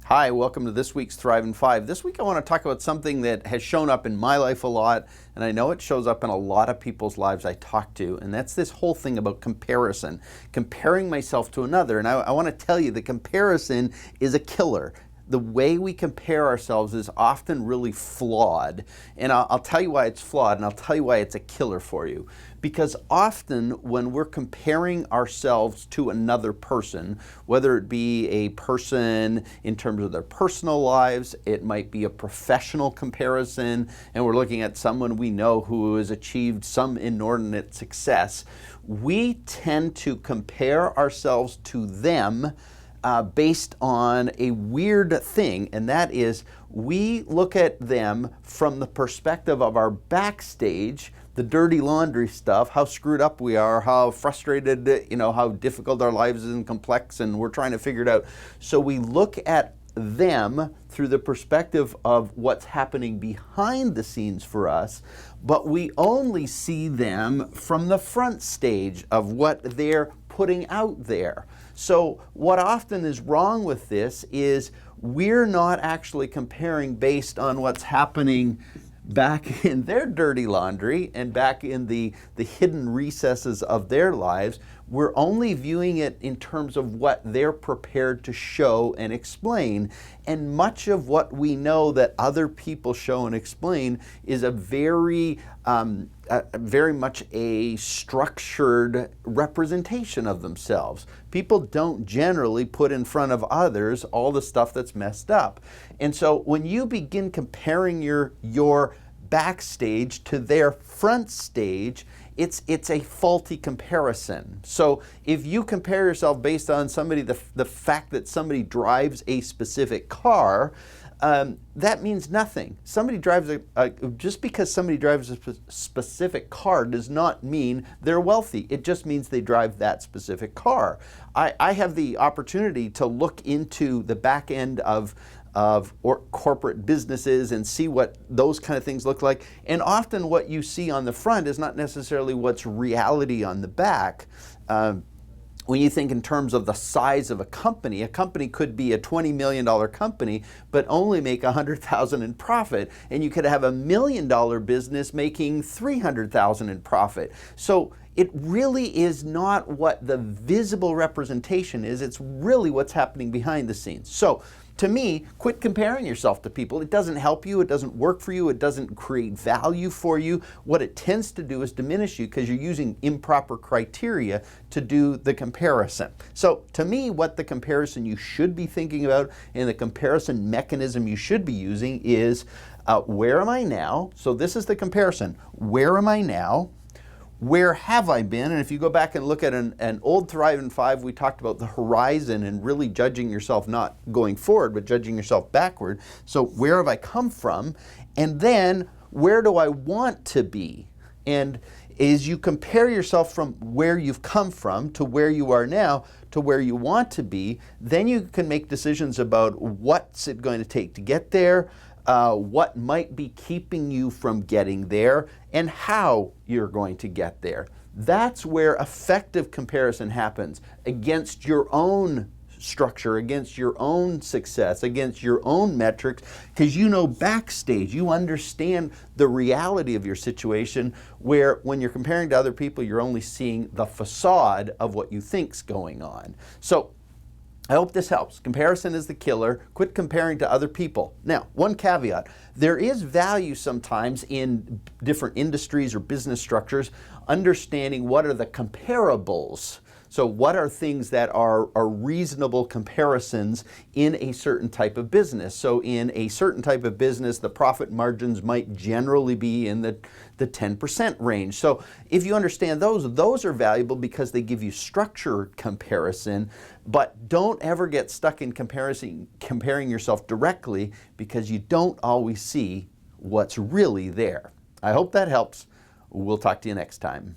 Hi, welcome to this week's Thrive in 5. This week I want to talk about something that has shown up in my life a lot, and I know it shows up in a lot of people's lives I talk to, and that's this whole thing about comparison, comparing myself to another. And I want to tell you that comparison is a killer. The way we compare ourselves is often really flawed. And I'll tell you why it's flawed, and I'll tell you why it's a killer for you. Because often when we're comparing ourselves to another person, whether it be a person in terms of their personal lives, it might be a professional comparison, and we're looking at someone we know who has achieved some inordinate success, we tend to compare ourselves to them based on a weird thing, and that is we look at them from the perspective of our backstage, the dirty laundry stuff, how screwed up we are, how frustrated, how difficult our lives is and complex, and we're trying to figure it out. So we look at them through the perspective of what's happening behind the scenes for us, but we only see them from the front stage of what they're putting out there. So what often is wrong with this is we're not actually comparing based on what's happening back in their dirty laundry and back in the hidden recesses of their lives. We're only viewing it in terms of what they're prepared to show and explain. And much of what we know that other people show and explain is a very much a structured representation of themselves. People don't generally put in front of others all the stuff that's messed up. And so when you begin comparing your backstage to their front stage, it's a faulty comparison. So if you compare yourself based on the fact that somebody drives a specific car, that means nothing. Somebody drives just because somebody drives a specific car does not mean they're wealthy. It just means they drive that specific car. I have the opportunity to look into the back end of corporate businesses and see what those kind of things look like. And often what you see on the front is not necessarily what's reality on the back. When you think in terms of the size of a company could be a $20 million company, but only make $100,000 in profit. And you could have a $1 million business making $300,000 in profit. So it really is not what the visible representation is. It's really what's happening behind the scenes. So to me, quit comparing yourself to people. It doesn't help you. It doesn't work for you. It doesn't create value for you. What it tends to do is diminish you because you're using improper criteria to do the comparison. So to me, what the comparison you should be thinking about and the comparison mechanism you should be using is where am I now? So this is the comparison. Where am I now? Where have I been? And if you go back and look at an old Thrive in 5, we talked about the horizon and really judging yourself, not going forward, but judging yourself backward. So where have I come from? And then where do I want to be? And as you compare yourself from where you've come from to where you are now to where you want to be, then you can make decisions about what's it going to take to get there, what might be keeping you from getting there, and how you're going to get there. That's where effective comparison happens against your own structure, against your own success, against your own metrics, because you know backstage, you understand the reality of your situation, where when you're comparing to other people, you're only seeing the facade of what you think's going on. So I hope this helps. Comparison is the killer. Quit comparing to other people. Now, one caveat. There is value sometimes in different industries or business structures, understanding what are the comparables. So what are things that are reasonable comparisons in a certain type of business? So in a certain type of business, the profit margins might generally be in the 10% range. So if you understand those are valuable because they give you structured comparison, but don't ever get stuck in comparing yourself directly because you don't always see what's really there. I hope that helps. We'll talk to you next time.